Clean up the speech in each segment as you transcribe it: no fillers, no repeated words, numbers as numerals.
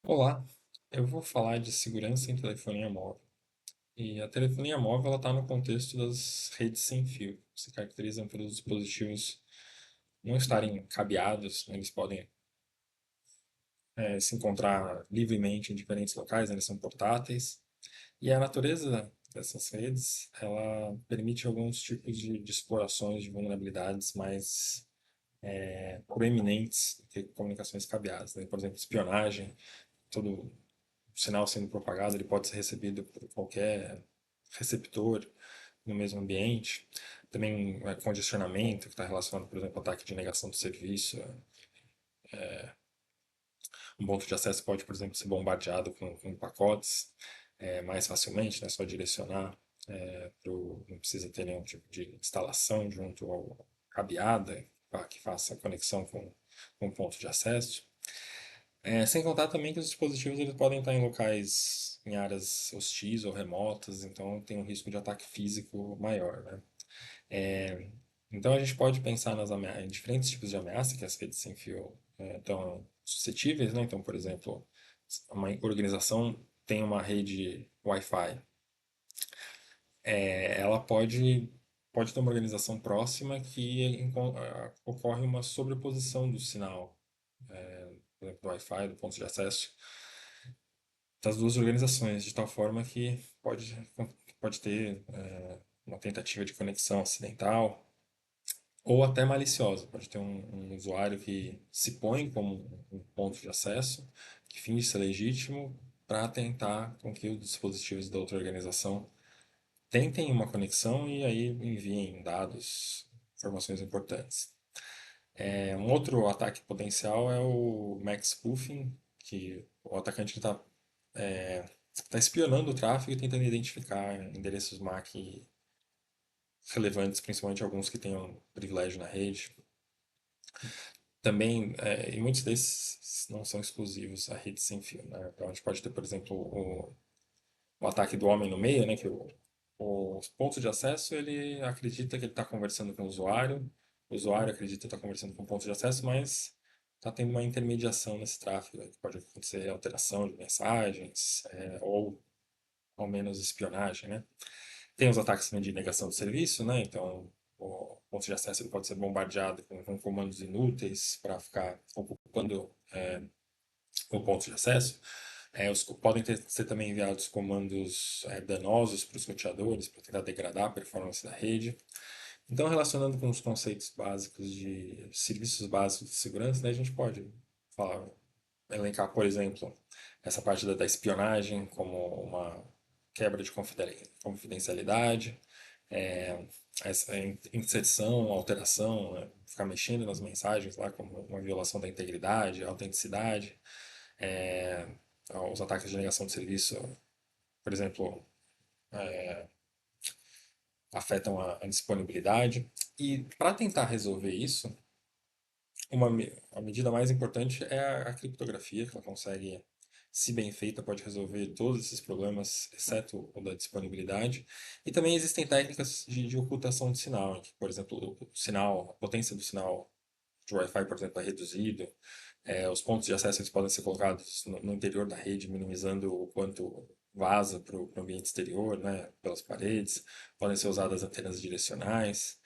Olá, eu vou falar de segurança em telefonia móvel. E a telefonia móvel está no contexto das redes sem fio, que se caracterizam pelos dispositivos não estarem cabeados, né, eles podem se encontrar livremente em diferentes locais, né, eles são portáteis. E a natureza dessas redes, ela permite alguns tipos de explorações de vulnerabilidades mais proeminentes do que comunicações cabeadas, né? Por exemplo, espionagem, todo o sinal sendo propagado, ele pode ser recebido por qualquer receptor no mesmo ambiente. Também congestionamento, que está relacionado, por exemplo, ao ataque de negação do serviço. Um ponto de acesso pode, por exemplo, ser bombardeado com pacotes mais facilmente, né? Só direcionar, não precisa ter nenhum tipo de instalação junto ao cabeada que faça a conexão com o ponto de acesso. Sem contar também que os dispositivos eles podem estar em locais, em áreas hostis ou remotas, então tem um risco de ataque físico maior, né? É, então a gente pode pensar em diferentes tipos de ameaça que as redes sem fio estão suscetíveis, né? Então, por exemplo, uma organização tem uma rede Wi-Fi, ela pode ter uma organização próxima que ocorre uma sobreposição do sinal, por exemplo, do Wi-Fi, do ponto de acesso, das duas organizações, de tal forma que pode ter uma tentativa de conexão acidental ou até maliciosa. Pode ter um usuário que se põe como um ponto de acesso, que finge ser legítimo, para tentar com que os dispositivos da outra organização tentem uma conexão e aí enviem dados, informações importantes. Um outro ataque potencial é o MAC spoofing, que o atacante está tá espionando o tráfego e tentando identificar endereços MAC relevantes, principalmente alguns que tenham privilégio na rede. Também, e muitos desses não são exclusivos à rede sem fio, né? Então a gente pode ter, por exemplo, o ataque do homem no meio, né? Que o ponto de acesso ele acredita que ele está conversando com o usuário acredita que está conversando com o ponto de acesso, mas está tendo uma intermediação nesse tráfego, né, que pode acontecer alteração de mensagens, ou ao menos espionagem, né? Tem os ataques também de negação de serviço, né? Então, o ponto de acesso ele pode ser bombardeado com comandos inúteis para ficar ocupando o ponto de acesso. Podem ser também enviados comandos danosos para os roteadores, para tentar degradar a performance da rede. Então, relacionando com os conceitos básicos de serviços básicos de segurança, né, a gente pode falar, elencar, por exemplo, essa parte da espionagem como uma quebra de confidencialidade, é, essa inserção, alteração, né, ficar mexendo nas mensagens lá como uma violação da integridade, autenticidade, é, os ataques de negação de serviço, por exemplo, afetam a disponibilidade. E para tentar resolver isso, a medida mais importante é a criptografia, que ela consegue, se bem feita, pode resolver todos esses problemas, exceto o da disponibilidade. E também existem técnicas de ocultação de sinal, em que, por exemplo, o sinal, a potência do sinal de Wi-Fi, por exemplo, é reduzido. Os pontos de acesso eles podem ser colocados no interior da rede, minimizando o quanto vaza para o ambiente exterior, né, pelas paredes. Podem ser usadas antenas direcionais.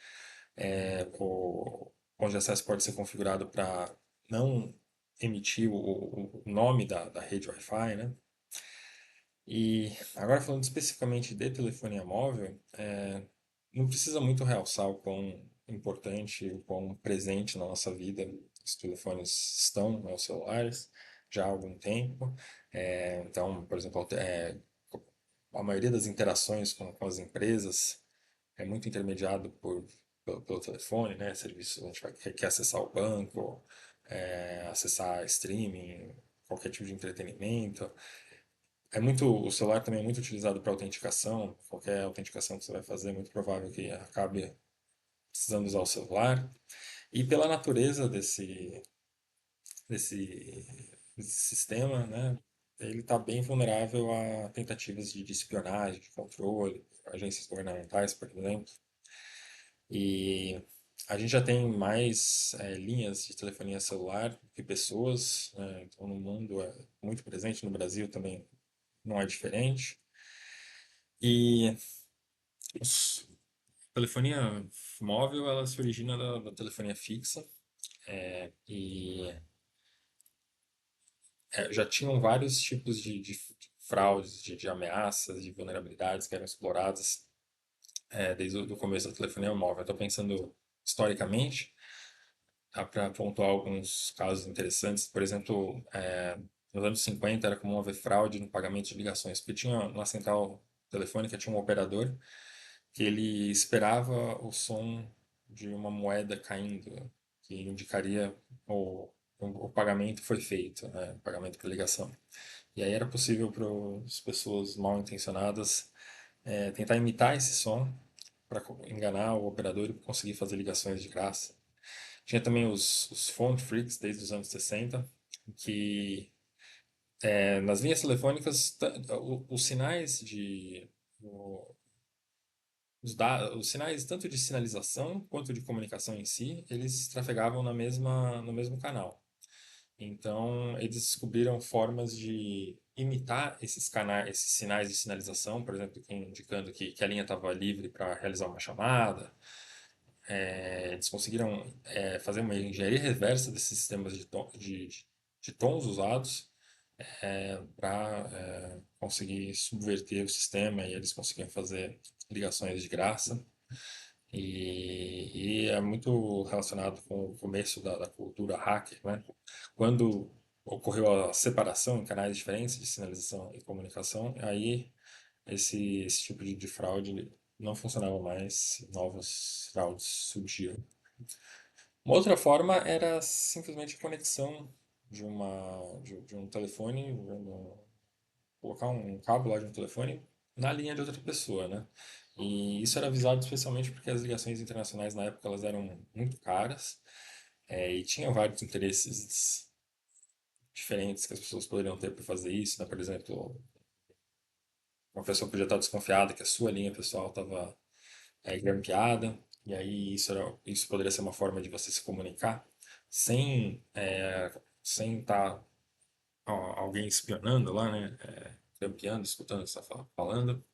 O ponto de acesso pode ser configurado para não emitir o nome da rede Wi-Fi, né? E agora falando especificamente de telefonia móvel, não precisa muito realçar o quão importante, o quão presente na nossa vida os telefones estão, né, os celulares, já há algum tempo. Então, por exemplo, a maioria das interações com as empresas é muito intermediado pelo telefone, né? Serviços, a gente quer acessar o banco, acessar streaming, qualquer tipo de entretenimento. O celular também é muito utilizado para autenticação. Qualquer autenticação que você vai fazer, é muito provável que acabe precisando usar o celular. E pela natureza desse, desse sistema, né? Ele está bem vulnerável a tentativas de espionagem, de controle, agências governamentais, por exemplo. E A gente já tem mais linhas de telefonia celular que pessoas, né? Então no mundo é muito presente, no Brasil também não é diferente. E os- a telefonia móvel ela se origina da telefonia fixa e já tinham vários tipos de fraudes, de ameaças, de vulnerabilidades que eram exploradas desde o do começo da telefonia móvel. Estou pensando historicamente, dá para pontuar alguns casos interessantes. Por exemplo, nos anos 50 era comum haver fraude no pagamento de ligações, porque tinha na central telefônica tinha um operador que ele esperava o som de uma moeda caindo, que indicaria o pagamento foi feito, né, o pagamento por ligação. E aí era possível para as pessoas mal intencionadas tentar imitar esse som para enganar o operador e conseguir fazer ligações de graça. Tinha também os phone freaks desde os anos 60, que nas linhas telefônicas os sinais os sinais tanto de sinalização quanto de comunicação em si, eles trafegavam no mesmo canal. Então, eles descobriram formas de imitar esses canais, esses sinais de sinalização, por exemplo, indicando que a linha estava livre para realizar uma chamada. Eles conseguiram fazer uma engenharia reversa desses sistemas de tons usados para conseguir subverter o sistema e eles conseguiam fazer ligações de graça. E é muito relacionado com o começo da cultura hacker, né? Quando ocorreu a separação em canais diferentes de sinalização e comunicação, aí esse tipo de fraude não funcionava mais, novas fraudes surgiram. Uma outra forma era simplesmente a conexão de um telefone, colocar um cabo lá de um telefone na linha de outra pessoa, né? E isso era visado especialmente porque as ligações internacionais na época elas eram muito caras e tinha vários interesses diferentes que as pessoas poderiam ter para fazer isso, né? Por exemplo, uma pessoa podia estar desconfiada que a sua linha pessoal estava grampeada, e aí isso poderia ser uma forma de você se comunicar sem estar alguém espionando lá, né? Grampeando, escutando o que você está falando.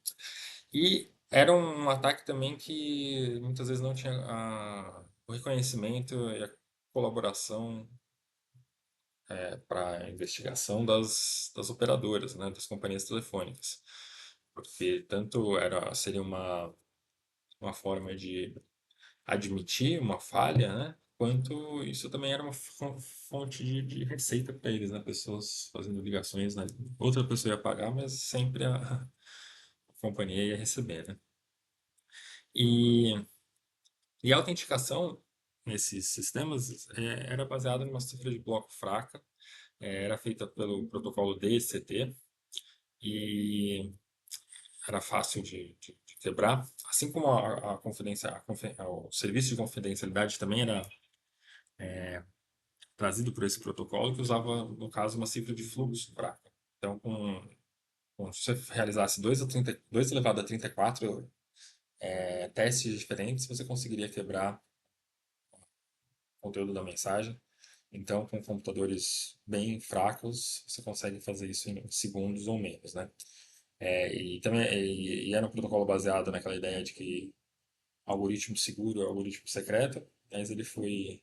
E era um ataque também que muitas vezes não tinha o reconhecimento e a colaboração para a investigação das operadoras, né, das companhias telefônicas. Porque tanto seria uma forma de admitir uma falha, né, quanto isso também era uma fonte de receita para eles, né, pessoas fazendo ligações, né, outra pessoa ia pagar, mas sempre a companhia ia receber, né. E E a autenticação nesses sistemas era baseada numa cifra de bloco fraca, era feita pelo protocolo DSCT e era fácil de quebrar, assim como a confidência, o serviço de confidencialidade também era trazido por esse protocolo que usava, no caso, uma cifra de fluxo fraca. Então, se você realizasse 2 elevado a 34 testes diferentes, você conseguiria quebrar conteúdo da mensagem. Então, com computadores bem fracos, você consegue fazer isso em segundos ou menos, né? E era um protocolo baseado naquela ideia de que algoritmo seguro é algoritmo secreto, mas ele foi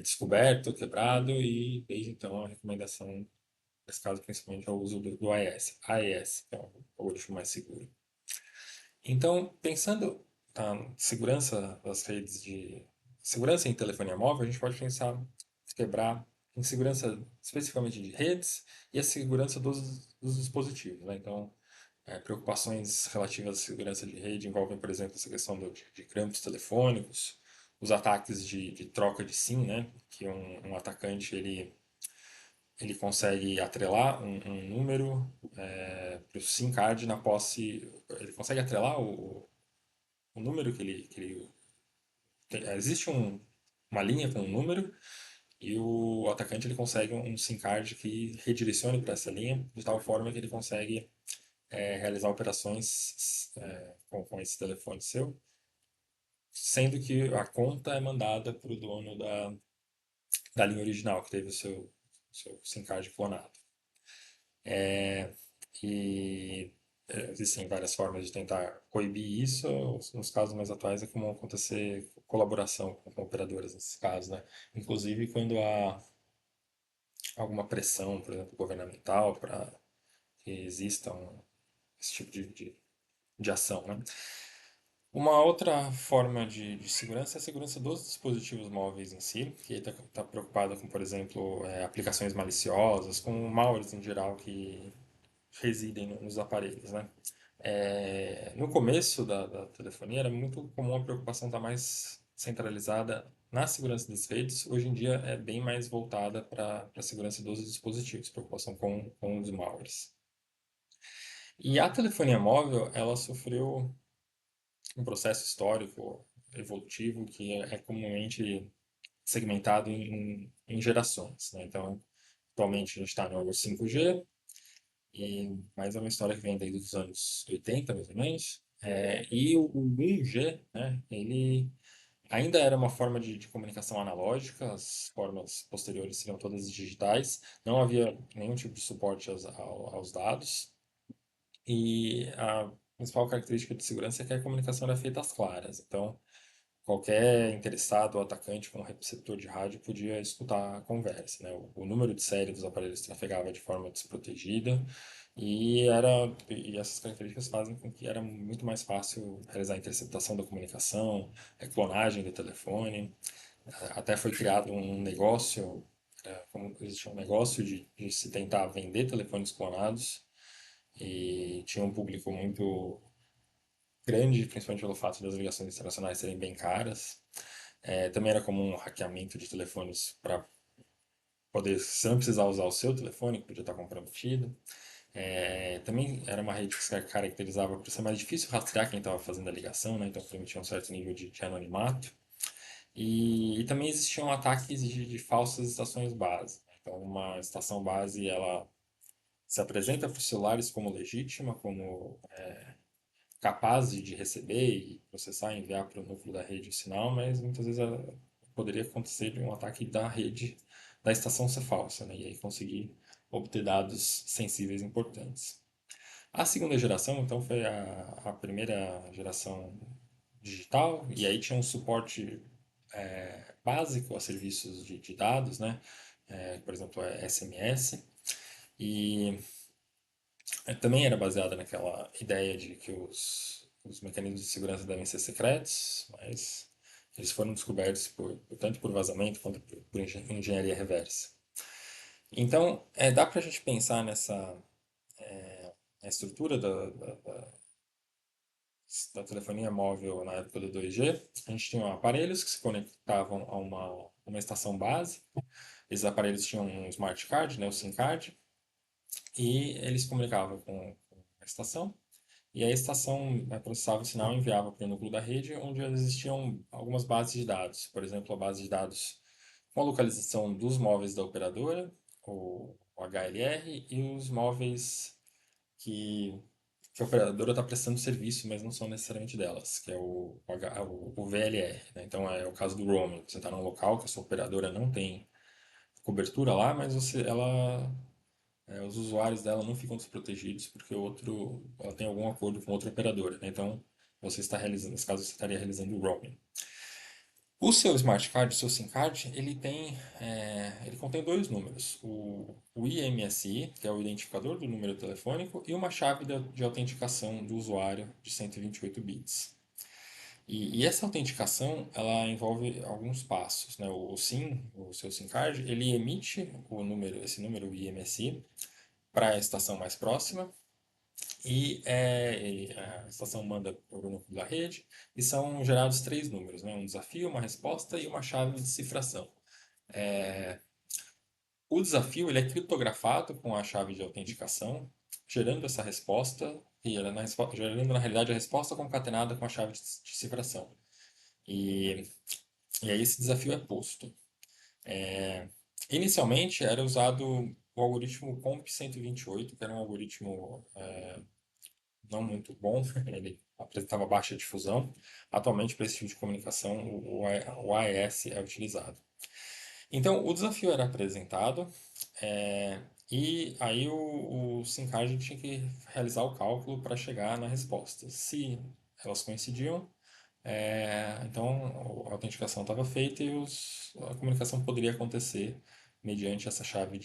descoberto, quebrado e desde então a recomendação, nesse caso principalmente, é o uso do AES, que é o algoritmo mais seguro. Então, pensando na segurança das redes de segurança em telefonia móvel, a gente pode pensar em quebrar em segurança especificamente de redes e a segurança dos dispositivos, né? Então, preocupações relativas à segurança de rede envolvem, por exemplo, essa questão de grampos telefônicos, os ataques de troca de SIM, né? Que um atacante ele consegue atrelar um número para o SIM card na posse. Ele consegue atrelar o número existe uma linha com um número e o atacante ele consegue um SIM card que redirecione para essa linha de tal forma que ele consegue realizar operações com esse telefone seu sendo que a conta é mandada para o dono da linha original, que teve seu SIM card clonado. É, e existem várias formas de tentar coibir isso. Nos casos mais atuais é comum acontecer colaboração com operadoras nesses casos, né? Inclusive quando há alguma pressão, por exemplo, governamental para que exista esse tipo de ação, né? Uma outra forma de segurança é a segurança dos dispositivos móveis em si, que está preocupado com, por exemplo, aplicações maliciosas, com malwares em geral que residem nos aparelhos, né? No começo da telefonia era muito comum a preocupação estar mais centralizada na segurança das redes. Hoje em dia é bem mais voltada para a segurança dos dispositivos, preocupação com os malwares. E a telefonia móvel, ela sofreu um processo histórico evolutivo que é comumente segmentado em gerações, né? Então, atualmente a gente está no 5G, mas é uma história que vem desde os anos 80, mais ou menos. E o 1G, né, ele ainda era uma forma de comunicação analógica, as formas posteriores seriam todas digitais, não havia nenhum tipo de suporte aos dados, e a principal característica de segurança é que a comunicação era feita às claras. Então, qualquer interessado ou atacante com um receptor de rádio podia escutar a conversa, né? O número de série dos aparelhos trafegava de forma desprotegida e essas características fazem com que era muito mais fácil realizar a interceptação da comunicação, a clonagem do telefone. Até foi criado um negócio, como existia um negócio de se tentar vender telefones clonados e tinha um público muito grande, principalmente pelo fato das ligações internacionais serem bem caras. Também era comum um hackeamento de telefones para poder, você não precisar usar o seu telefone, que podia estar comprometido. Também era uma rede que se caracterizava por ser mais difícil rastrear quem estava fazendo a ligação, né? Então permitia um certo nível de anonimato. E também existiam ataques de falsas estações base. Então, uma estação base ela se apresenta para os celulares como legítima, como capaz de receber e processar e enviar para o núcleo da rede o sinal, mas muitas vezes poderia acontecer de um ataque da rede da estação ser falsa, né? E aí conseguir obter dados sensíveis importantes. A segunda geração, então, foi a primeira geração digital, e aí tinha um suporte básico a serviços de dados, né? Por exemplo, SMS, e também era baseada naquela ideia de que os mecanismos de segurança devem ser secretos, mas eles foram descobertos tanto por vazamento quanto por engenharia reversa. Então, dá para a gente pensar na estrutura da telefonia móvel na época do 2G. A gente tinha aparelhos que se conectavam a uma estação base. Esses aparelhos tinham um smart card, né, o SIM card, e eles se comunicavam com a estação. E a estação processava o sinal e enviava para o núcleo da rede, onde existiam algumas bases de dados. Por exemplo, a base de dados com a localização dos móveis da operadora, o HLR, e os móveis que, que a operadora está prestando serviço, mas não são necessariamente delas, que é o VLR, né? Então é o caso do roaming. Você está num local que a sua operadora não tem cobertura lá, mas os usuários dela não ficam desprotegidos porque ela tem algum acordo com outra operadora, né? Então, você está realizando, nesse caso, você estaria realizando o roaming. O seu smart card, o seu SIM card, ele contém dois números: o IMSI, que é o identificador do número telefônico, e uma chave de autenticação do usuário de 128 bits. E essa autenticação, ela envolve alguns passos, né? O SIM, o seu SIM card, ele emite esse número IMSI, para a estação mais próxima e a estação manda para o núcleo da rede e são gerados três números, né? Um desafio, uma resposta e uma chave de cifração. O desafio ele é criptografado com a chave de autenticação, gerando essa resposta gerando na realidade a resposta concatenada com a chave de cifração. E, e aí esse desafio é posto. Inicialmente era usado o algoritmo COMP 128, que era um algoritmo não muito bom, ele apresentava baixa difusão. Atualmente, para esse tipo de comunicação, o AES é utilizado. Então, o desafio era apresentado, é, e aí o SimCard tinha que realizar o cálculo para chegar na resposta. Se elas coincidiam, então a autenticação estava feita e a comunicação poderia acontecer mediante essa chave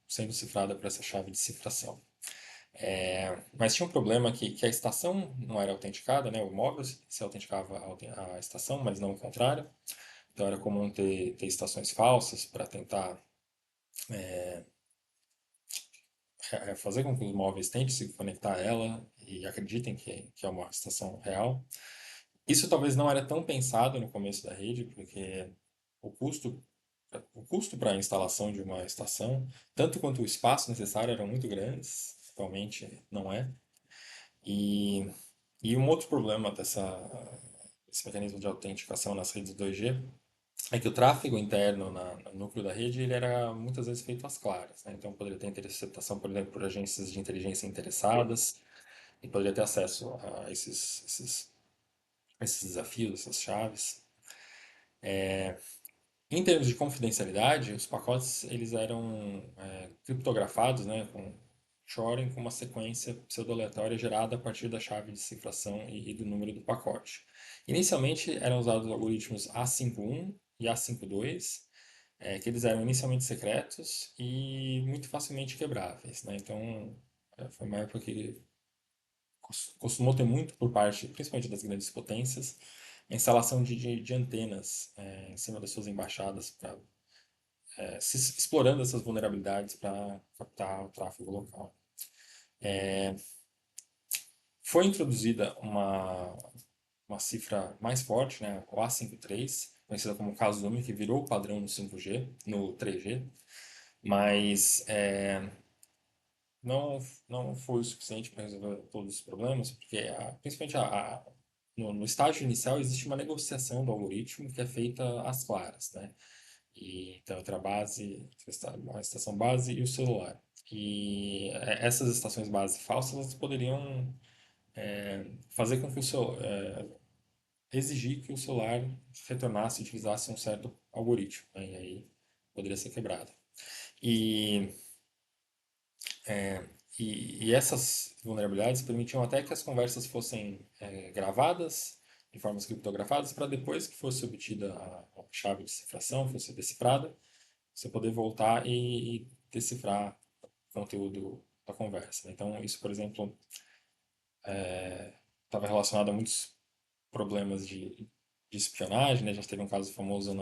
sendo cifrada por essa chave de cifração. Mas tinha um problema que a estação não era autenticada, né? O móvel se autenticava a estação, mas não o contrário. Então era comum ter estações falsas para tentar fazer com que os móveis tentem se conectar a ela e acreditem que é uma estação real. Isso talvez não era tão pensado no começo da rede, porque o custo o custo para a instalação de uma estação, tanto quanto o espaço necessário, eram muito grandes. Atualmente não é. E, e um outro problema desse mecanismo de autenticação nas redes 2G é que o tráfego interno no núcleo da rede ele era muitas vezes feito às claras, né? Então poderia ter interceptação, por exemplo, por agências de inteligência interessadas e poderia ter acesso a esses desafios, essas chaves. Em termos de confidencialidade, os pacotes eles eram criptografados, né, com Shorem com uma sequência pseudo-aleatória gerada a partir da chave de cifração e do número do pacote. Inicialmente eram usados algoritmos A51 e A52, que eles eram inicialmente secretos e muito facilmente quebráveis, né? Então, foi uma época que costumou ter muito por parte, principalmente das grandes potências, a instalação de antenas em cima das suas embaixadas, explorando essas vulnerabilidades para captar o tráfego local. Foi introduzida uma cifra mais forte, né, o A53, conhecida como Kazumi, que virou o padrão no 5G, no 3G, mas não, não foi o suficiente para resolver todos os problemas, porque principalmente no estágio inicial existe uma negociação do algoritmo que é feita às claras, né? E, então, entre a base, a estação base e o celular. E essas estações base falsas elas poderiam fazer com que exigir que o celular retornasse e utilizasse um certo algoritmo, né? E aí poderia ser quebrado. E e essas vulnerabilidades permitiam até que as conversas fossem gravadas de formas criptografadas para depois que fosse obtida a chave de cifração, fosse decifrada, você poder voltar e decifrar o conteúdo da conversa, né? Então, isso, por exemplo, estava relacionado a muitos problemas de espionagem, né? Já teve um caso famoso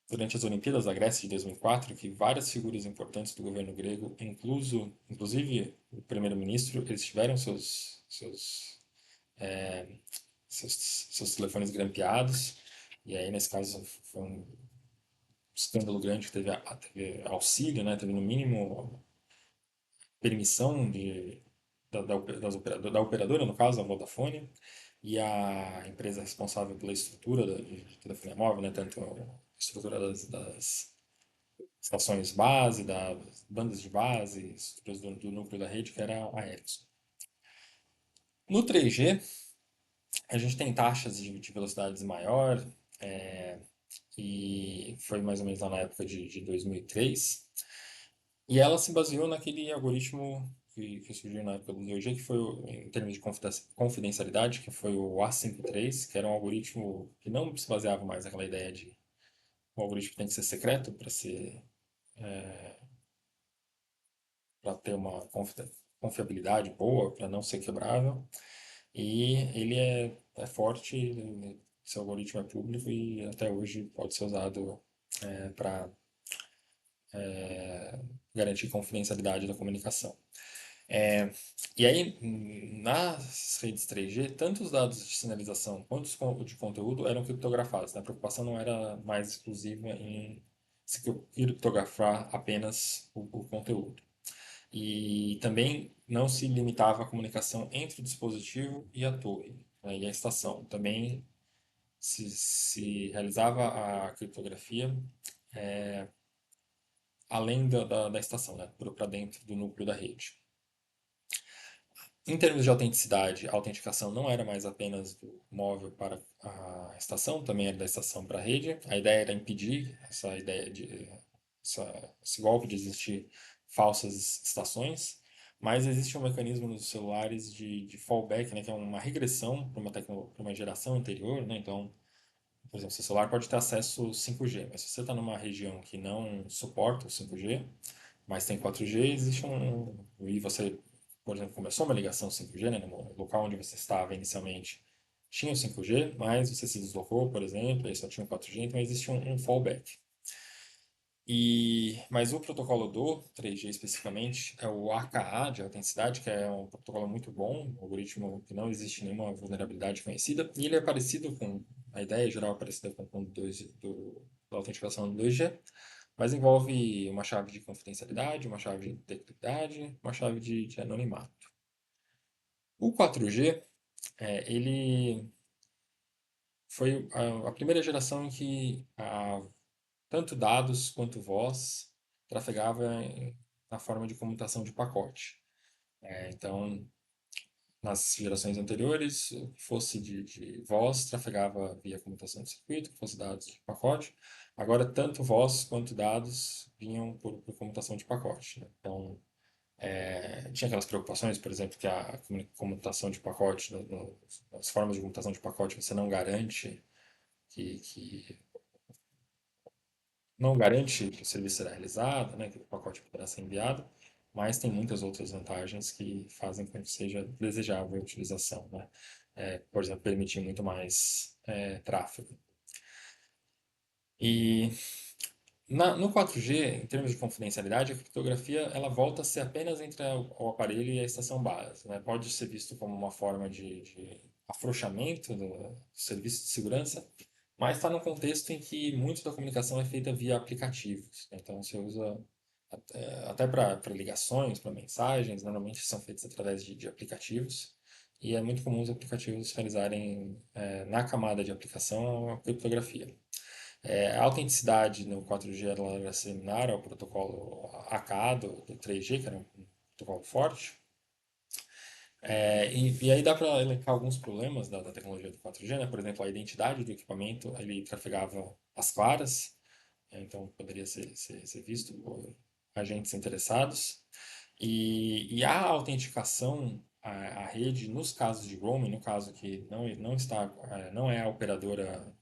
durante as Olimpíadas da Grécia de 2004, que várias figuras importantes do governo grego, inclusive o primeiro-ministro, eles tiveram seus telefones grampeados, e aí nesse caso foi um escândalo grande que teve auxílio, né, teve no mínimo permissão da operadora, no caso, a Vodafone, e a empresa responsável pela estrutura de telefonia móvel, né, tanto a estrutura das estações base, das bandas de base, estruturas do núcleo da rede, que era a Ericsson. No 3G, a gente tem taxas de velocidades maior, e foi mais ou menos lá na época de 2003, e ela se baseou naquele algoritmo que surgiu na época do 2G, que foi, em termos de confidencialidade, que foi o A53, que era um algoritmo que não se baseava mais naquela ideia de o algoritmo tem que ser secreto para ter uma confiabilidade boa, para não ser quebrável. E ele é forte, seu algoritmo é público e até hoje pode ser usado para garantir confidencialidade da comunicação. E aí, nas redes 3G, tanto os dados de sinalização quanto os de conteúdo eram criptografados, né? A preocupação não era mais exclusiva em se criptografar apenas o conteúdo. E também não se limitava a comunicação entre o dispositivo e a torre, né, e a estação. Também se realizava a criptografia além da estação, né, para dentro do núcleo da rede. Em termos de autenticidade, a autenticação não era mais apenas do móvel para a estação, também era da estação para a rede. A ideia era impedir essa ideia de esse golpe de existir falsas estações, mas existe um mecanismo nos celulares de fallback, né, que é uma regressão para para uma geração anterior, né? Então, por exemplo, seu celular pode ter acesso 5G, mas se você está numa região que não suporta o 5G, mas tem 4G, existe e você, por exemplo, começou uma ligação 5G, né, no local onde você estava inicialmente, tinha o 5G, mas você se deslocou, por exemplo, e só tinha o 4G, então existe um fallback. Mas o protocolo do 3G especificamente é o AKA de autenticidade, que é um protocolo muito bom, um algoritmo que não existe nenhuma vulnerabilidade conhecida, e ele é parecido com, a ideia geral é parecida com o da autenticação do 2G, mas envolve uma chave de confidencialidade, uma chave de integridade, uma chave de anonimato. O 4G, ele foi a primeira geração em que tanto dados quanto voz trafegava na forma de comutação de pacote. Então, nas gerações anteriores, o que fosse de voz trafegava via comutação de circuito, que fosse dados de pacote. Agora, tanto voz quanto dados vinham por comutação de pacote, né? Então, tinha aquelas preocupações, por exemplo, que a comutação de pacote, as formas de comutação de pacote, você que não garante que o serviço será realizado, né, que o pacote poderá ser enviado, mas tem muitas outras vantagens que fazem com que seja desejável a utilização, né? Por exemplo, permitir muito mais tráfego. E no 4G, em termos de confidencialidade, a criptografia ela volta a ser apenas entre o aparelho e a estação base, né? Pode ser visto como uma forma de afrouxamento do serviço de segurança, mas está num contexto em que muito da comunicação é feita via aplicativos, né? Então você usa até para ligações, para mensagens, normalmente são feitas através de aplicativos, e é muito comum os aplicativos realizarem na camada de aplicação a criptografia. A autenticidade no 4G ela era similar ao protocolo AKA do 3G, que era um protocolo forte. E aí dá para elencar alguns problemas da tecnologia do 4G, né? Por exemplo, a identidade do equipamento, ele trafegava as claras, então poderia ser visto por agentes interessados. E a autenticação à rede, nos casos de roaming, no caso que não está, não é a operadora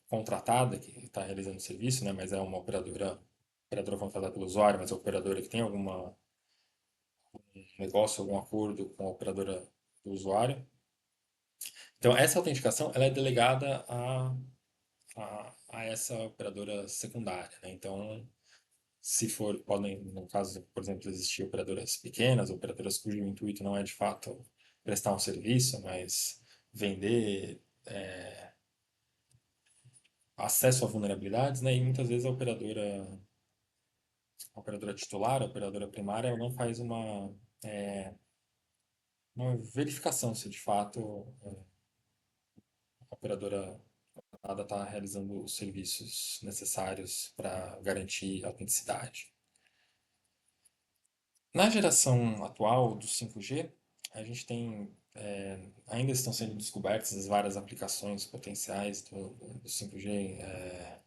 contratada que está realizando o serviço, né, mas é uma operadora contratada pelo usuário, mas a operadora que tem algum negócio, algum acordo com a operadora do usuário. Então, essa autenticação ela é delegada a essa operadora secundária, né? Então, se for, podem, no caso, por exemplo, existir operadoras pequenas, operadoras cujo intuito não é de fato prestar um serviço, mas vender acesso a vulnerabilidades, né? E muitas vezes a operadora titular, a operadora primária, ela não faz uma verificação se de fato a operadora está realizando os serviços necessários para garantir a autenticidade. Na geração atual do 5G, a gente tem, ainda estão sendo descobertas as várias aplicações potenciais do 5G,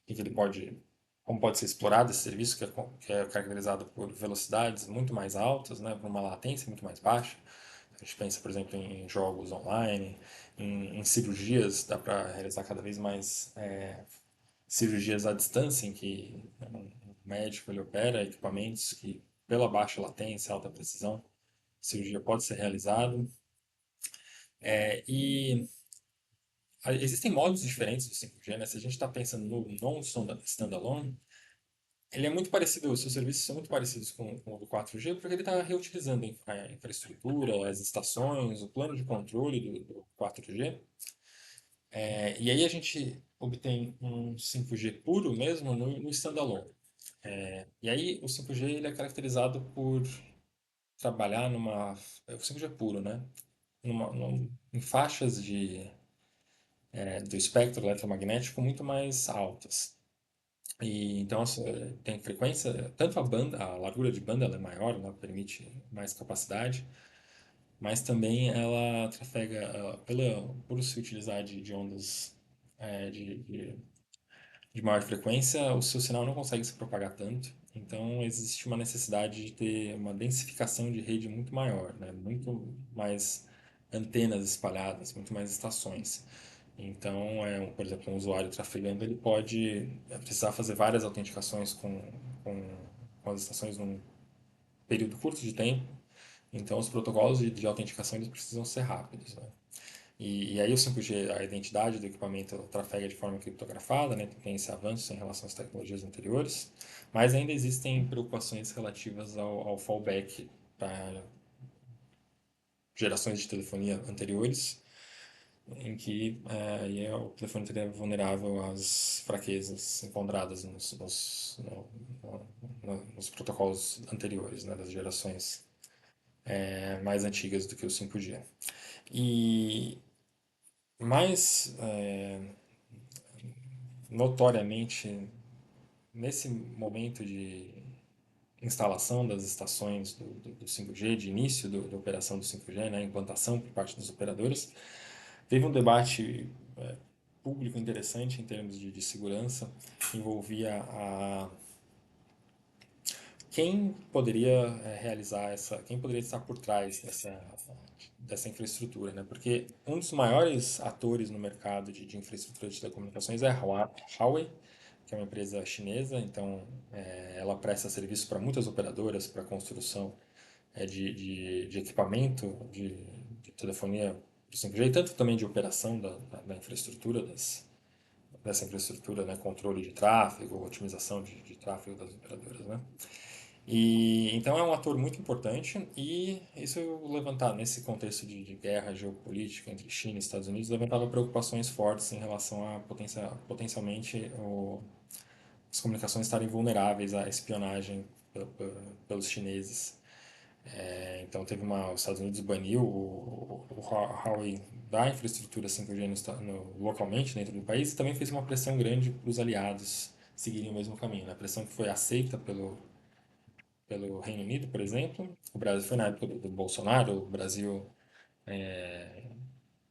que ele como pode ser explorado esse serviço, que é caracterizado por velocidades muito mais altas, né, por uma latência muito mais baixa. A gente pensa, por exemplo, em jogos online, em cirurgias, dá para realizar cada vez mais cirurgias à distância, em que um médico ele opera equipamentos que, pela baixa latência, alta precisão, a cirurgia pode ser realizada. E existem modos diferentes do 5G, né? Se a gente está pensando no non-standalone, ele é muito parecido, os seus serviços são muito parecidos com o do 4G, porque ele está reutilizando a infraestrutura, as estações, o plano de controle do 4G. E aí a gente obtém um 5G puro mesmo no standalone. E aí o 5G ele é caracterizado por trabalhar o 5G puro, né? Em faixas do espectro eletromagnético muito mais altas. E então tem frequência, tanto a largura de banda ela é maior, ela permite mais capacidade, mas também ela trafega, por se utilizar de ondas de maior frequência, o seu sinal não consegue se propagar tanto. Então, existe uma necessidade de ter uma densificação de rede muito maior, né? Muito mais antenas espalhadas, muito mais estações. Então, por exemplo, um usuário trafegando, ele pode precisar fazer várias autenticações com, com as estações num período curto de tempo. Então, os protocolos de autenticação eles precisam ser rápidos, né? E aí o 5G, a identidade do equipamento trafega de forma criptografada, né? Tem esse avanço em relação às tecnologias anteriores, mas ainda existem preocupações relativas ao fallback para gerações de telefonia anteriores, em que o telefone estaria vulnerável às fraquezas encontradas nos protocolos anteriores, né, das gerações mais antigas do que o 5G. E mais notoriamente, nesse momento de instalação das estações do 5G, de início da operação do 5G, né, implantação por parte dos operadores, teve um debate público interessante em termos de segurança, envolvia quem poderia realizar quem poderia estar por trás dessa infraestrutura, né? Porque um dos maiores atores no mercado de infraestrutura de telecomunicações é a Huawei, que é uma empresa chinesa, então ela presta serviço para muitas operadoras para construção de equipamento de telefonia por 5G, e tanto também de operação da infraestrutura dessa infraestrutura, né? Controle de tráfego, otimização de tráfego das operadoras, né? E então é um ator muito importante e isso levantar nesse contexto de guerra geopolítica entre China e Estados Unidos levantava preocupações fortes em relação a potencialmente as comunicações estarem vulneráveis à espionagem pelos chineses. Então os Estados Unidos baniu o Huawei da infraestrutura 5G localmente dentro do país e também fez uma pressão grande para os aliados seguirem o mesmo caminho, né? A pressão que foi aceita pelo Reino Unido, por exemplo. O Brasil foi na época do Bolsonaro, o Brasil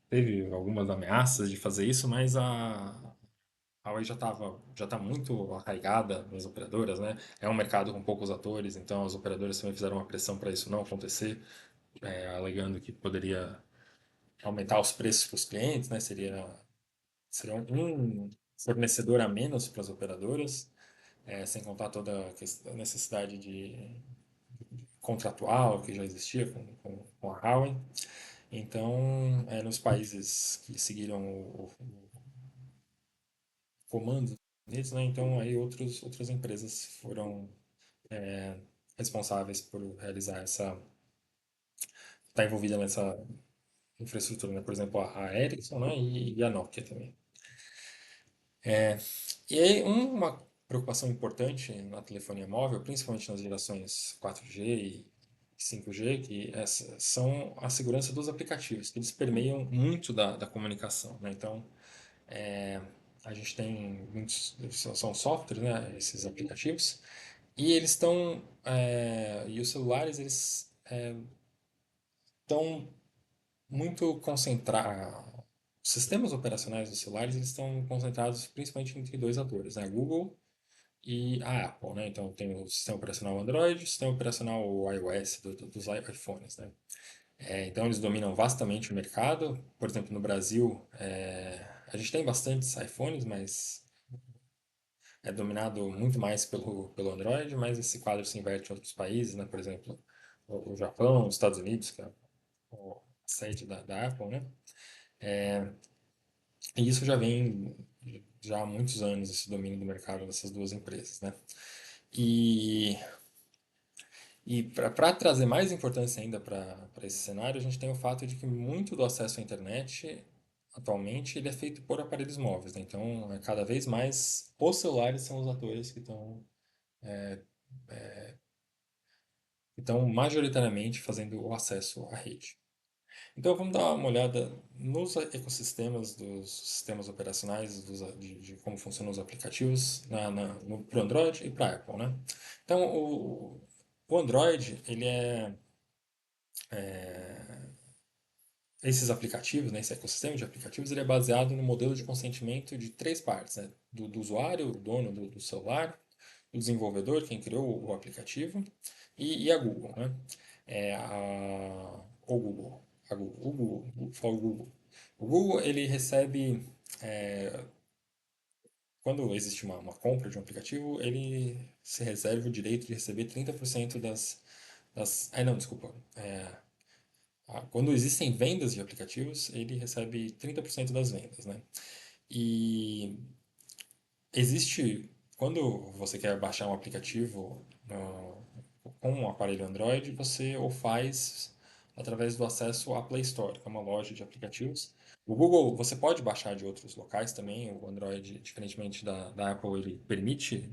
teve algumas ameaças de fazer isso, mas a Huawei já está muito arraigada nas operadoras, né? É um mercado com poucos atores, então as operadoras também fizeram uma pressão para isso não acontecer, alegando que poderia aumentar os preços para os clientes, né? Seria um fornecedor a menos para as operadoras, sem contar toda a necessidade de contratual que já existia com a Huawei. Então, nos países que seguiram o comando deles, né, então aí outras empresas foram responsáveis por realizar tá envolvida nessa infraestrutura, né? Por exemplo, a Ericsson, né, e a Nokia também. E aí, uma preocupação importante na telefonia móvel, principalmente nas gerações 4G e 5G, são a segurança dos aplicativos, que eles permeiam muito da comunicação, né? Então, é, a gente tem muitos, são softwares, né, esses aplicativos, e eles estão, e os celulares, eles estão muito concentrados, os sistemas operacionais dos celulares, eles estão concentrados principalmente entre dois atores, né, a Google e a Apple, né? Então tem o sistema operacional Android, o sistema operacional iOS dos iPhones, né? Então eles dominam vastamente o mercado. Por exemplo, no Brasil, a gente tem bastantes iPhones, mas é dominado muito mais pelo Android, mas esse quadro se inverte em outros países, né? Por exemplo, o Japão, os Estados Unidos, que é a sede da Apple, né? E isso já vem já há muitos anos, esse domínio do mercado dessas duas empresas, né? E E para trazer mais importância ainda para esse cenário, a gente tem o fato de que muito do acesso à internet atualmente ele é feito por aparelhos móveis, né? Então, cada vez mais os celulares são os atores que estão majoritariamente fazendo o acesso à rede. Então, vamos dar uma olhada nos ecossistemas dos sistemas operacionais, de como funcionam os aplicativos para o Android e para a Apple, né? Então, o Android, ele esses aplicativos, né, esse ecossistema de aplicativos, ele é baseado no modelo de consentimento de três partes, né? Do usuário, o dono do celular, o desenvolvedor, quem criou o aplicativo, e a Google, né? O Google, fala o Google. O Google, ele recebe, é, quando existe uma compra de um aplicativo, ele se reserva o direito de receber 30% não, desculpa. Quando existem vendas de aplicativos, ele recebe 30% das vendas, né? E existe, quando você quer baixar um aplicativo com um aparelho Android, você o faz através do acesso à Play Store, que é uma loja de aplicativos. O Google, você pode baixar de outros locais também. O Android, diferentemente da Apple, ele permite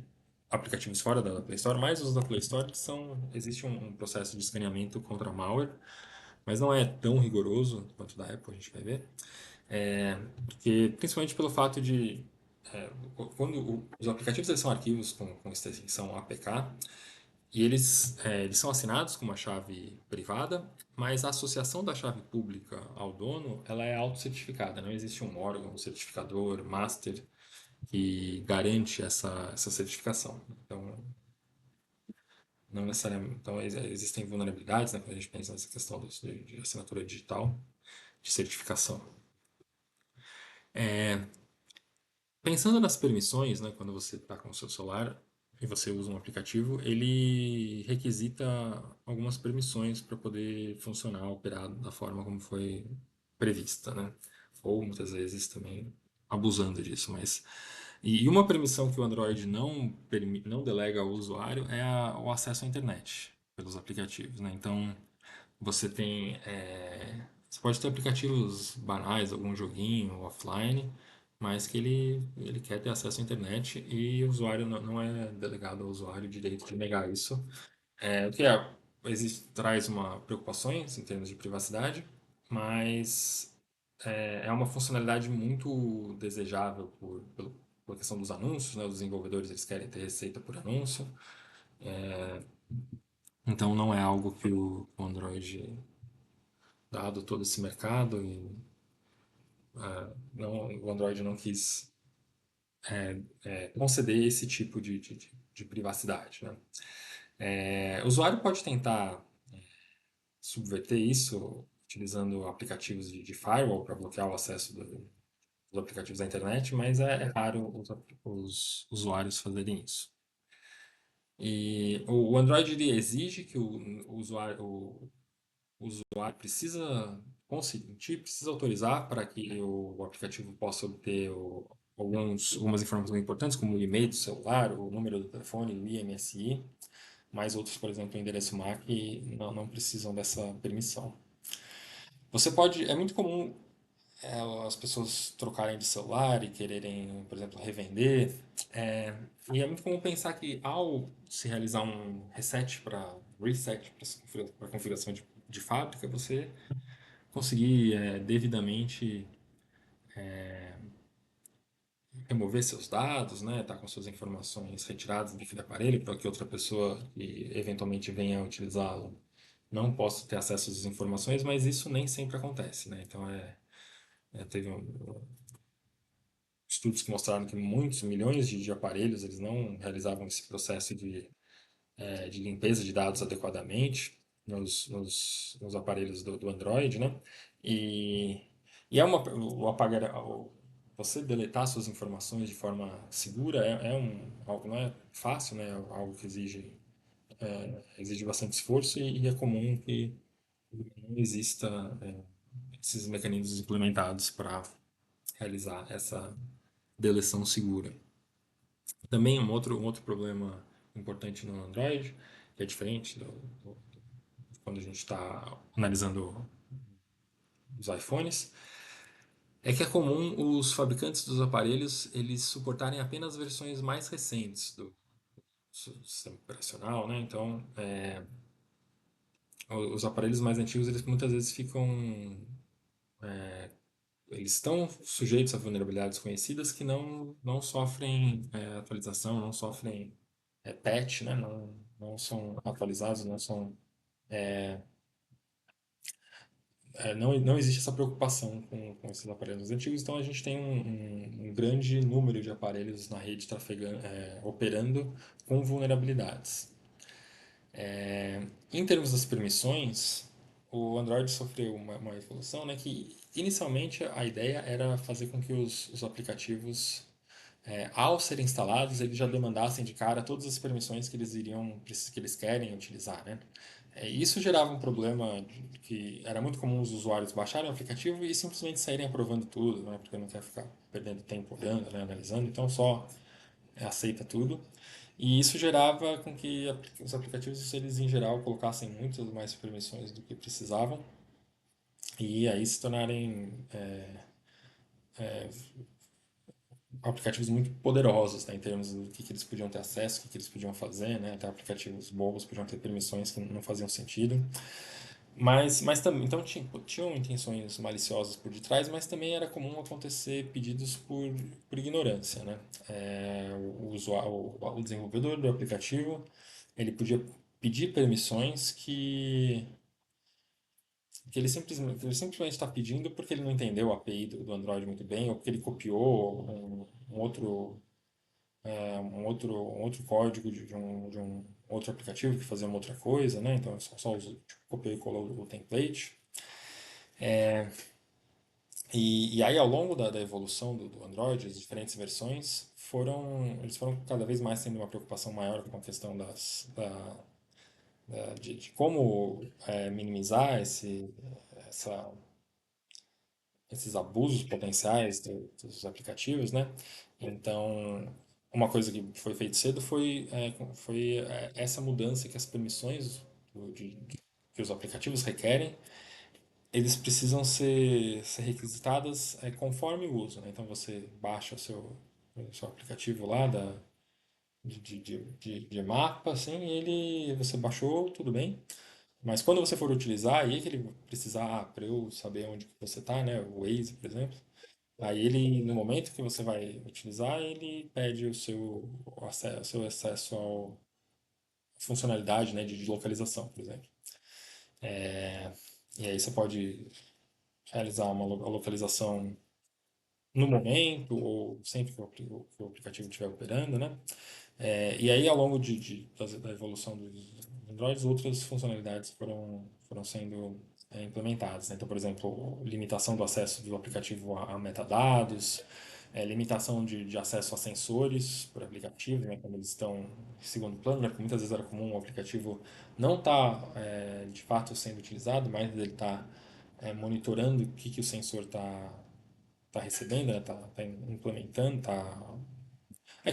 aplicativos fora da Play Store, mas os da Play Store existe um processo de escaneamento contra malware, mas não é tão rigoroso quanto da Apple, a gente vai ver. Porque, principalmente pelo fato de é, quando os aplicativos eles são arquivos com extensão APK, e eles são assinados com uma chave privada, mas a associação da chave pública ao dono, ela é autocertificada. Não existe um órgão, um certificador, master, que garante essa certificação. Então, não necessariamente. Então, existem vulnerabilidades, né, quando a gente pensa nessa questão de assinatura digital, de certificação. Pensando nas permissões, né, quando você está com o seu celular e você usa um aplicativo, ele requisita algumas permissões para poder funcionar, operar da forma como foi prevista, né? Ou muitas vezes também abusando disso, mas e uma permissão que o Android não delega ao usuário é o acesso à internet pelos aplicativos, né? Então você pode ter aplicativos banais, algum joguinho offline, mas que ele quer ter acesso à internet e o usuário não é delegado ao usuário o direito de negar isso. O que traz uma preocupações em termos de privacidade, mas é uma funcionalidade muito desejável por questão dos anúncios, né? Os desenvolvedores eles querem ter receita por anúncio, então não é algo que o Android, dado todo esse mercado, o Android não quis conceder esse tipo de privacidade, né? O usuário pode tentar subverter isso utilizando aplicativos de firewall para bloquear o acesso dos aplicativos da internet, mas é raro os usuários fazerem isso. E o Android ele exige que o usuário precisa consentir, precisa autorizar para que o aplicativo possa obter algumas informações importantes, como o e-mail do celular, o número do telefone, o IMSI, mas outros, por exemplo, o endereço MAC, não precisam dessa permissão. É muito comum as pessoas trocarem de celular e quererem, por exemplo, revender. É, e é muito comum pensar que ao se realizar um reset para configuração de fábrica, você conseguir devidamente remover seus dados, né, tá com suas informações retiradas daquele aparelho para que outra pessoa que eventualmente venha a utilizá-lo não possa ter acesso às informações, mas isso nem sempre acontece, né? Então teve estudos que mostraram que muitos milhões de aparelhos eles não realizavam esse processo de limpeza de dados adequadamente nos aparelhos do Android, né? E, e o apagar, você deletar suas informações de forma segura algo não é fácil, né? É algo que exige bastante esforço e é comum que não exista esses mecanismos implementados para realizar essa deleção segura. Também um outro problema importante no Android, que é diferente quando a gente está analisando os iPhones, é que é comum os fabricantes dos aparelhos eles suportarem apenas versões mais recentes do sistema operacional, né? Então, os aparelhos mais antigos eles muitas vezes eles estão sujeitos a vulnerabilidades conhecidas que não sofrem atualização, não sofrem patch, né? Não são atualizados, não são não existe essa preocupação com esses aparelhos antigos, então a gente tem um grande número de aparelhos na rede trafegando, operando com vulnerabilidades. Em termos das permissões, o Android sofreu uma evolução, né, que inicialmente a ideia era fazer com que os aplicativos, ao serem instalados, eles já demandassem de cara todas as permissões que eles querem utilizar, né? Isso gerava um problema que era muito comum os usuários baixarem o aplicativo e simplesmente saírem aprovando tudo, né? Porque não quer ficar perdendo tempo olhando, né, analisando, então só aceita tudo. E isso gerava com que os aplicativos, eles em geral, colocassem muitas mais permissões do que precisavam e aí se tornarem aplicativos muito poderosos, né, em termos do que eles podiam ter acesso, o que eles podiam fazer, né, até aplicativos bobos podiam ter permissões que não faziam sentido. Mas também, então tinham intenções maliciosas por detrás, mas também era comum acontecer pedidos por ignorância, né? O desenvolvedor do aplicativo, ele podia pedir permissões que ele simplesmente está pedindo porque ele não entendeu a API do Android muito bem, ou porque ele copiou um outro código de um outro aplicativo que fazia uma outra coisa, né? Então, tipo, copiou e colou o template. E aí, ao longo da evolução do Android, as diferentes versões eles foram cada vez mais tendo uma preocupação maior com a questão de como minimizar essa, esses abusos potenciais dos aplicativos, né? Então, uma coisa que foi feito cedo foi essa mudança que as permissões que os aplicativos requerem eles precisam ser requisitadas conforme o uso, né? Então você baixa o seu aplicativo lá de mapa, assim, e você baixou, tudo bem. Mas quando você for utilizar, aí é que ele precisar, para eu saber onde que você está, né? O Waze, por exemplo. Aí ele, no momento que você vai utilizar, ele pede o seu acesso à funcionalidade, né, de localização, por exemplo. E aí você pode realizar a localização no momento ou sempre que o aplicativo estiver operando, né? E aí, ao longo da evolução dos Androids, outras funcionalidades foram sendo implementadas, né? Então, por exemplo, limitação do acesso do aplicativo a metadados, limitação de acesso a sensores por aplicativo, né? Quando eles estão em segundo plano, né? Porque muitas vezes era comum o aplicativo não estar de fato sendo utilizado, mas ele está monitorando o que o sensor está recebendo, né? Tá implementando,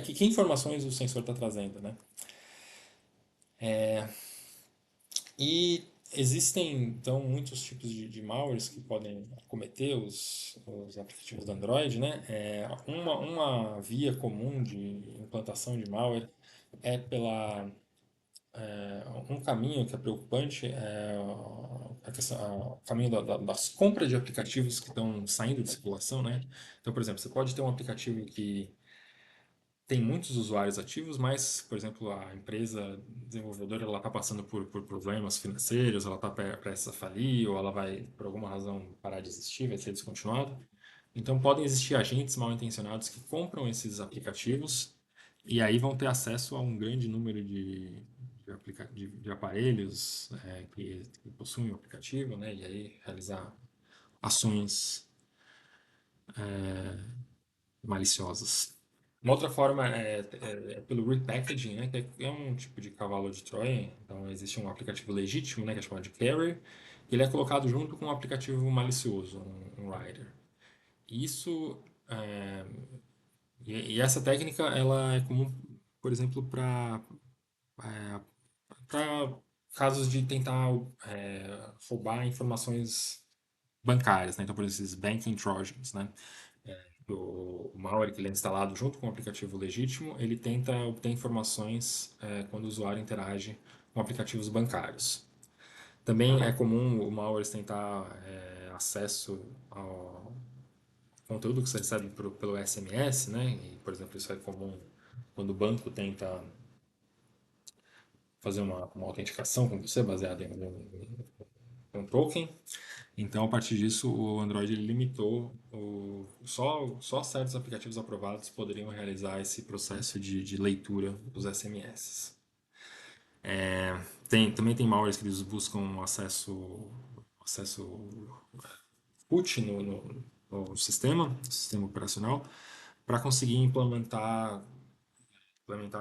que informações o sensor está trazendo, né? E existem, então, muitos tipos de malwares que podem acometer os aplicativos do Android, né? Uma via comum de implantação de malware é um caminho que é preocupante é o caminho das compras de aplicativos que estão saindo de circulação, né? Então, por exemplo, você pode ter um aplicativo que tem muitos usuários ativos, mas, por exemplo, a empresa desenvolvedora ela está passando por problemas financeiros, ela está prestes a falir, ou ela vai, por alguma razão, parar de existir, vai ser descontinuada. Então, podem existir agentes mal intencionados que compram esses aplicativos e aí vão ter acesso a um grande número de aparelhos que possuem o aplicativo, né? E aí realizar ações maliciosas. Uma outra forma é pelo repackaging, né, que é um tipo de cavalo de Troia. Então, existe um aplicativo legítimo, né, que é chamado de Carrier, que ele é colocado junto com um aplicativo malicioso, um Rider. Isso, é, e essa técnica, ela é comum, por exemplo, para casos de tentar roubar informações bancárias, né? Então, por exemplo, esses banking trojans, né? O malware que ele é instalado junto com o aplicativo legítimo, ele tenta obter informações quando o usuário interage com aplicativos bancários. Também é comum o malware tentar acesso ao conteúdo que você recebe pelo SMS, né? E, por exemplo, isso é comum quando o banco tenta fazer uma autenticação com você baseada em um token. Então, a partir disso, o Android ele limitou só certos aplicativos aprovados poderiam realizar esse processo de leitura dos SMS. Também tem malwares que eles buscam acesso root no sistema operacional, para conseguir implementar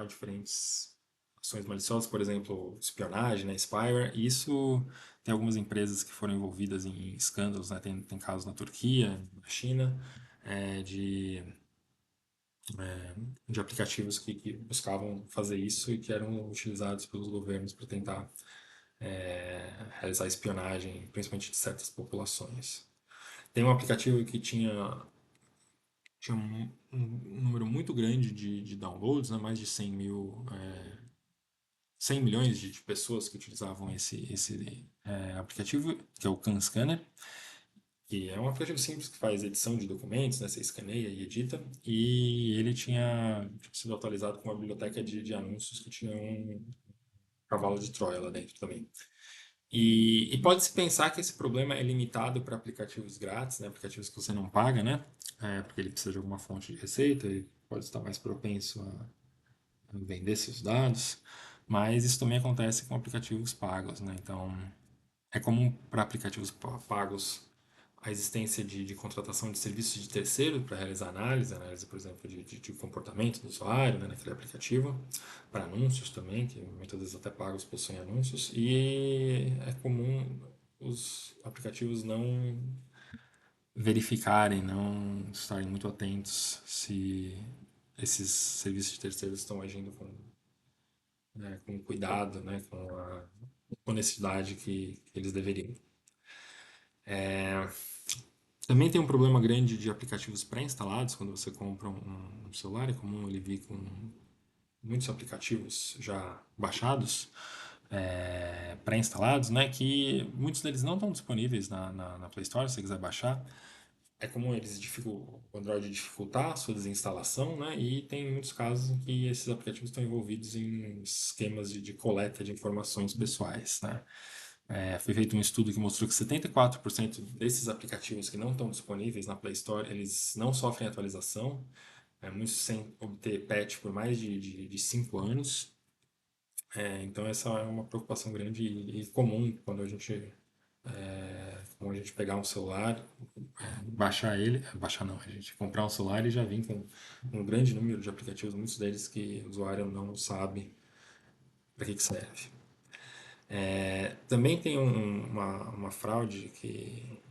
diferentes ações maliciosas, por exemplo, espionagem, né, spyware. E isso tem algumas empresas que foram envolvidas em escândalos, né? Tem casos na Turquia, na China, é, de, de aplicativos que buscavam fazer isso e que eram utilizados pelos governos para tentar realizar espionagem, principalmente de certas populações. Tem um aplicativo que tinha um número muito grande de downloads, né? Mais de 100 milhões de pessoas que utilizavam esse aplicativo, que é o CanScanner, que é um aplicativo simples que faz edição de documentos, né? Você escaneia e edita, e ele tinha sido atualizado com uma biblioteca de anúncios que tinha um cavalo de Troia lá dentro também. E pode-se pensar que esse problema é limitado para aplicativos grátis, né? Aplicativos que você não paga, né? Porque ele precisa de alguma fonte de receita e pode estar mais propenso a vender seus dados. Mas isso também acontece com aplicativos pagos, né? Então, é comum para aplicativos pagos a existência de contratação de serviços de terceiro para realizar análise, por exemplo, de comportamento do usuário, né, naquele aplicativo, para anúncios também, que muitas vezes até pagos possuem anúncios, e é comum os aplicativos não verificarem, não estarem muito atentos se esses serviços de terceiros estão agindo com cuidado, né, com a honestidade que eles deveriam. Também tem um problema grande de aplicativos pré-instalados. Quando você compra um celular, é comum ele vir com muitos aplicativos já baixados, pré-instalados, né? Que muitos deles não estão disponíveis na Play Store, se você quiser baixar. É comum o Android dificultar a sua desinstalação, né? E tem muitos casos em que esses aplicativos estão envolvidos em esquemas de coleta de informações pessoais, né? Foi feito um estudo que mostrou que 74% desses aplicativos que não estão disponíveis na Play Store, eles não sofrem atualização, muitos sem obter patch por mais de 5 anos. Então essa é uma preocupação grande e comum quando a gente pegar um celular, baixar ele, baixar não, a gente comprar um celular e já vir com um grande número de aplicativos, muitos deles que o usuário não sabe para que serve. Também tem uma fraude que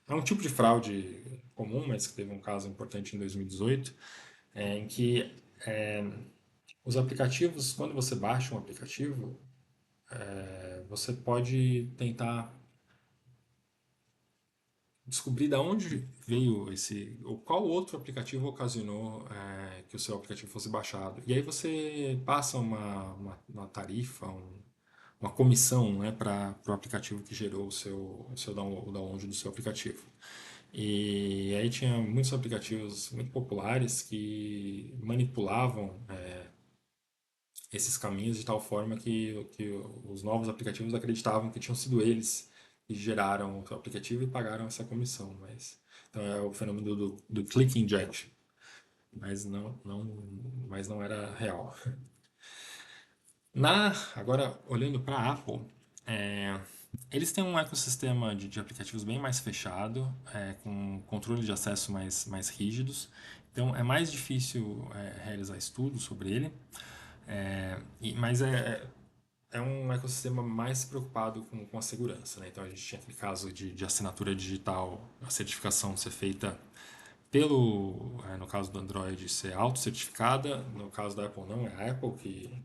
é um tipo de fraude comum, mas que teve um caso importante em 2018, em que os aplicativos, quando você baixa um aplicativo, você pode tentar descobrir de onde veio ou qual outro aplicativo ocasionou que o seu aplicativo fosse baixado. E aí você passa uma tarifa, uma comissão, né, para o aplicativo que gerou o download do seu aplicativo. E aí tinha muitos aplicativos muito populares que manipulavam esses caminhos de tal forma que os novos aplicativos acreditavam que tinham sido eles que geraram o aplicativo e pagaram essa comissão. Então é o fenômeno do click injection, mas não era real. Agora, olhando para a Apple, é, eles têm um ecossistema de aplicativos bem mais fechado, com controle de acesso mais rígidos. Então, é mais difícil realizar estudos sobre ele, mas é um ecossistema mais preocupado com a segurança, né? Então, a gente tinha aquele caso de assinatura digital, a certificação ser feita no caso do Android, ser auto-certificada, no caso da Apple não, é a Apple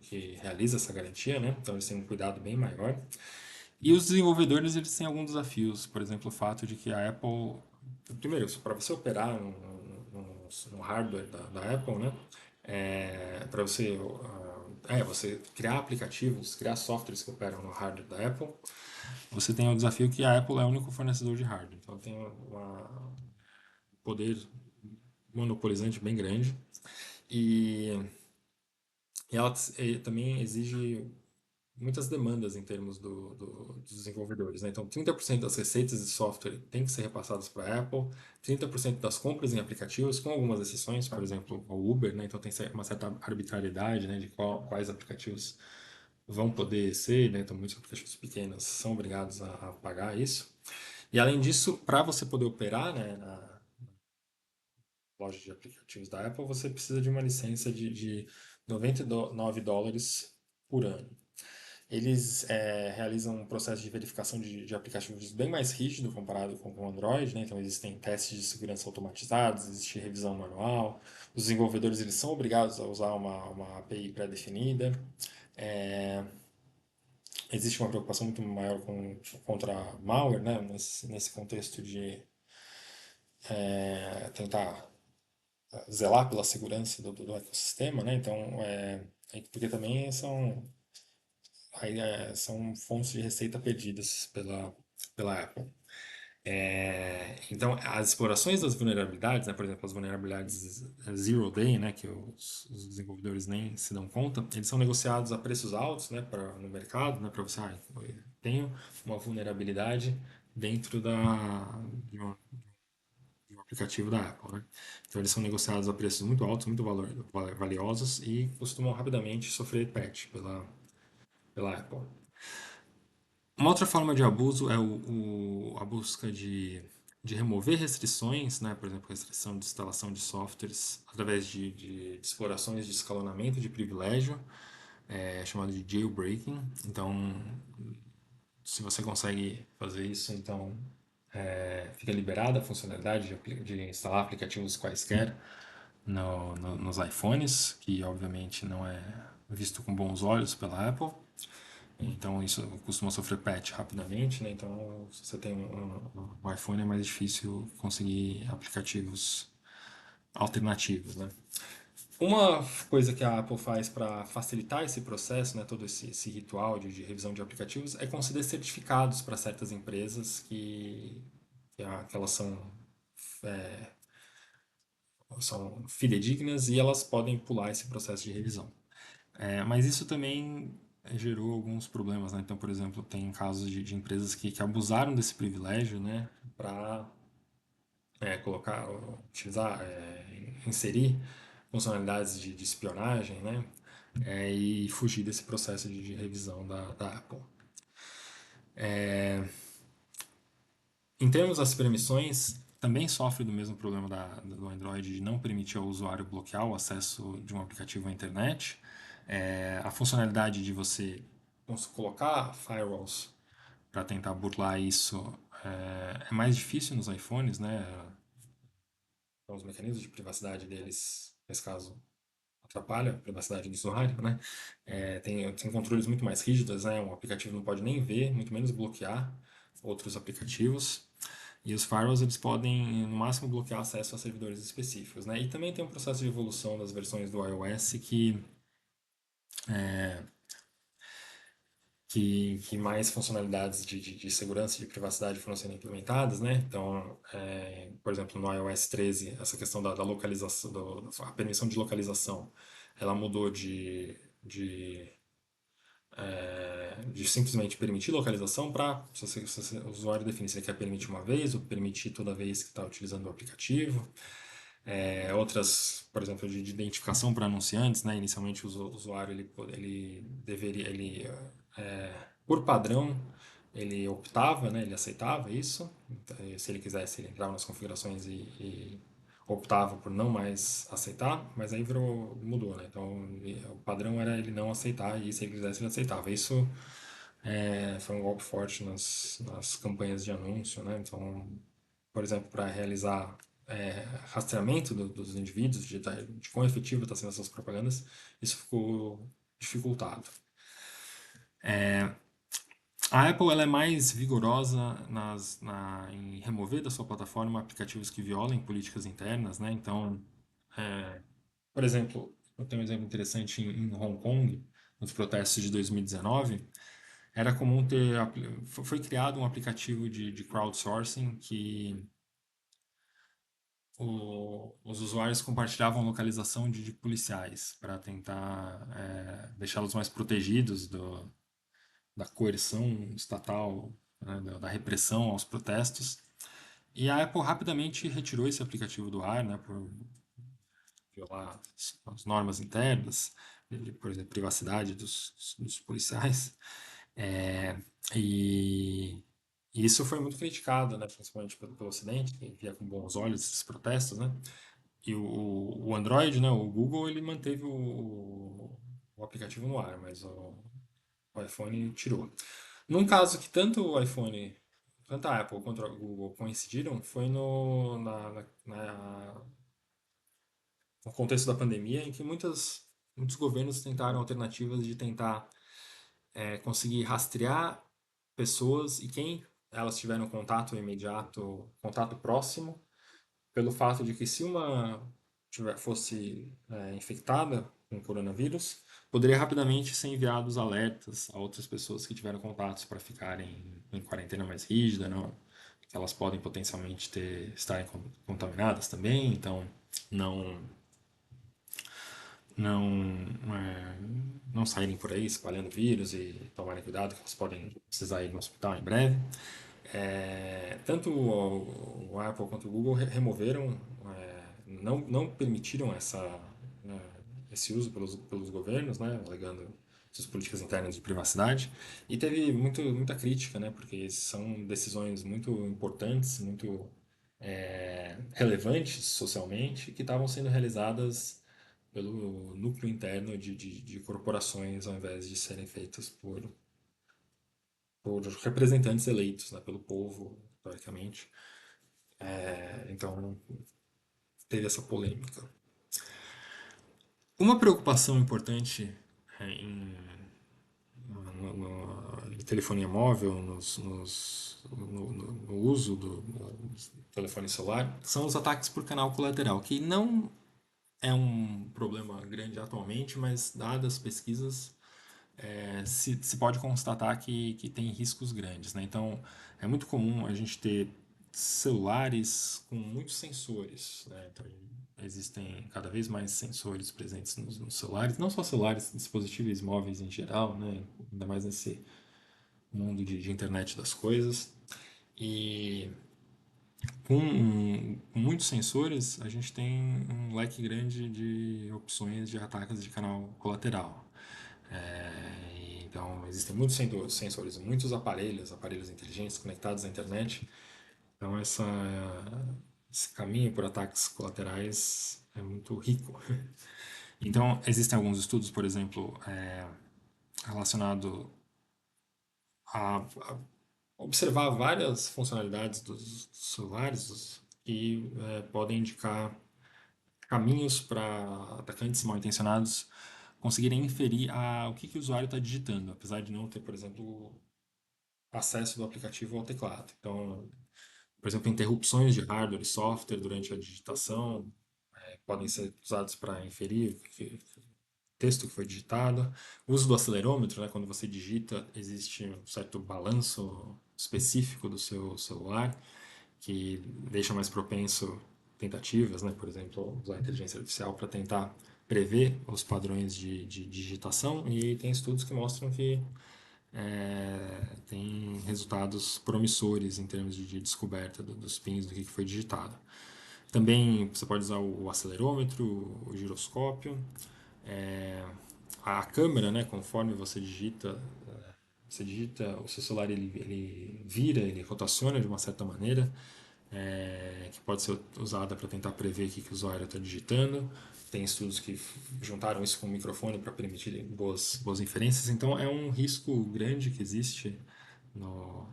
que realiza essa garantia, né? Então eles têm um cuidado bem maior. E os desenvolvedores, eles têm alguns desafios, por exemplo, o fato de que a Apple, primeiro, para você operar no hardware da Apple, né? Para você criar aplicativos, criar softwares que operam no hardware da Apple, você tem o desafio que a Apple é o único fornecedor de hardware. Então tem poder monopolizante bem grande e ela também exige muitas demandas em termos dos desenvolvedores, né? Então, 30% das receitas de software tem que ser repassadas para a Apple, 30% das compras em aplicativos, com algumas exceções, por exemplo, o Uber, né? Então, tem uma certa arbitrariedade, né, de quais aplicativos vão poder ser, né? Então, muitos aplicativos pequenos são obrigados a pagar isso. E, além disso, para você poder operar, né, na loja de aplicativos da Apple, você precisa de uma licença de US$ 99 por ano. Eles realizam um processo de verificação de aplicativos bem mais rígido comparado com o Android, né? Então existem testes de segurança automatizados, existe revisão manual, os desenvolvedores eles são obrigados a usar uma API pré-definida. É, existe uma preocupação muito maior contra malware, né? Nesse contexto de tentar zelar pela segurança do ecossistema, né? Então, porque também são fontes de receita perdidas pela Apple. Então, as explorações das vulnerabilidades, né, por exemplo, as vulnerabilidades Zero Day, né, que os desenvolvedores nem se dão conta, eles são negociados a preços altos, né, no mercado, né, para você, eu tenho uma vulnerabilidade dentro de, uma- de um aplicativo da Apple, né? Então, eles são negociados a preços muito altos, muito valiosos e costumam rapidamente sofrer patch pela Apple. Uma outra forma de abuso é a busca de remover restrições, né? Por exemplo, restrição de instalação de softwares através de explorações de escalonamento de privilégio, chamado de jailbreaking. Então, se você consegue fazer isso, então fica liberada a funcionalidade de instalar aplicativos quaisquer nos iPhones, que obviamente não é visto com bons olhos pela Apple. Então isso costuma sofrer patch rapidamente, né? Então se você tem um iPhone é mais difícil conseguir aplicativos alternativos, né? Uma coisa que a Apple faz para facilitar esse processo, né, todo esse ritual de revisão de aplicativos, é conceder certificados para certas empresas que elas são fidedignas e elas podem pular esse processo de revisão. Mas isso também gerou alguns problemas, né? Então, por exemplo, tem casos de empresas que abusaram desse privilégio, né, para colocar, utilizar, inserir funcionalidades de espionagem, né, e fugir desse processo de revisão da Apple. Em termos das permissões, também sofre do mesmo problema do Android de não permitir ao usuário bloquear o acesso de um aplicativo à internet. A funcionalidade de você colocar firewalls para tentar burlar isso é mais difícil nos iPhones, né? Então, os mecanismos de privacidade deles, nesse caso, atrapalha a privacidade do usuário, né? Tem controles muito mais rígidos, né? Um aplicativo não pode nem ver, muito menos bloquear outros aplicativos. E os firewalls eles podem, no máximo, bloquear acesso a servidores específicos, né? E também tem um processo de evolução das versões do iOS que mais funcionalidades de segurança e de privacidade foram sendo implementadas, né? Então, por exemplo, no iOS 13, essa questão da localização, a permissão de localização, ela mudou de simplesmente permitir localização para, se o usuário definir se ele quer permitir uma vez ou permitir toda vez que está utilizando o aplicativo. Outras, por exemplo, de identificação para anunciantes, né? Inicialmente o usuário ele deveria, por padrão, ele optava, né? Ele aceitava isso. Então, se ele quisesse, ele entrava nas configurações e optava por não mais aceitar, mas aí mudou, né? Então o padrão era ele não aceitar e se ele quisesse ele aceitava. Isso foi um golpe forte nas campanhas de anúncio, né? Então, por exemplo, para realizar rastreamento dos indivíduos, de quão efetivo está sendo essas propagandas, isso ficou dificultado. A Apple ela é mais vigorosa em remover da sua plataforma aplicativos que violem políticas internas, né? Então, por exemplo, eu tenho um exemplo interessante em Hong Kong, nos protestos de 2019, era comum foi criado um aplicativo de crowdsourcing que os usuários compartilhavam localização de policiais para tentar deixá-los mais protegidos da coerção estatal, né, da repressão aos protestos. E a Apple rapidamente retirou esse aplicativo do ar, né, por violar as normas internas, por exemplo, privacidade dos policiais. É, e, e isso foi muito criticado, né, principalmente pelo Ocidente, que via com bons olhos esses protestos, né? E o Android, né, o Google, ele manteve o aplicativo no ar, mas o iPhone tirou. Num caso que tanto o iPhone, tanto a Apple quanto o Google coincidiram, foi no contexto da pandemia, em que muitos governos tentaram alternativas de tentar conseguir rastrear pessoas e quem elas tiveram contato imediato, contato próximo, pelo fato de que se uma fosse infectada com coronavírus, poderia rapidamente ser enviados alertas a outras pessoas que tiveram contatos para ficarem em quarentena mais rígida, não? Que elas podem potencialmente estarem contaminadas também, então não não é, não saírem por aí espalhando vírus e tomarem cuidado que elas podem precisar ir no hospital em breve. Tanto o Apple quanto o Google removeram, não permitiram né, esse uso pelos governos, né, alegando suas políticas internas de privacidade, e teve muita crítica, né, porque são decisões muito importantes, muito relevantes socialmente, que estavam sendo realizadas pelo núcleo interno de corporações, ao invés de serem feitas por representantes eleitos, né, pelo povo, teoricamente. Então, teve essa polêmica. Uma preocupação importante em em telefonia móvel, no uso do telefone celular, são os ataques por canal colateral, que não é um problema grande atualmente, mas dadas as pesquisas, se pode constatar que tem riscos grandes, né? Então, é muito comum a gente ter celulares com muitos sensores, né? Então, existem cada vez mais sensores presentes nos celulares, não só celulares, dispositivos móveis em geral, né? Ainda mais nesse mundo de internet das coisas. E com muitos sensores, a gente tem um leque grande de opções de ataques de canal colateral. Então, existem muitos sensores, muitos aparelhos inteligentes conectados à internet. Então, esse caminho por ataques colaterais é muito rico. Então, existem alguns estudos, por exemplo, relacionado a observar várias funcionalidades dos celulares que podem indicar caminhos para atacantes mal intencionados conseguirem inferir o que o usuário está digitando, apesar de não ter, por exemplo, acesso do aplicativo ao teclado. Então, por exemplo, interrupções de hardware e software durante a digitação podem ser usados para inferir o texto que foi digitado. O uso do acelerômetro, né, quando você digita, existe um certo balanço específico do seu celular que deixa mais propenso tentativas, né, por exemplo, usar a inteligência artificial para tentar prever os padrões de digitação, e tem estudos que mostram que tem resultados promissores em termos de descoberta dos pins do que foi digitado. Também você pode usar o acelerômetro, o giroscópio, é, a câmera, né, conforme você digita, o seu celular ele vira, ele rotaciona de uma certa maneira, que pode ser usada para tentar prever o que o usuário está digitando. Tem estudos que juntaram isso com o microfone para permitir boas inferências. Então é um risco grande que existe no,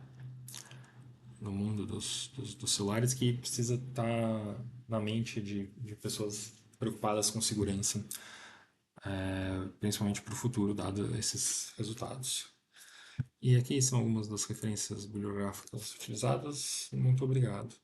no mundo dos celulares que precisa estar na mente de pessoas preocupadas com segurança, principalmente para o futuro, dado esses resultados. E aqui são algumas das referências bibliográficas utilizadas. Muito obrigado.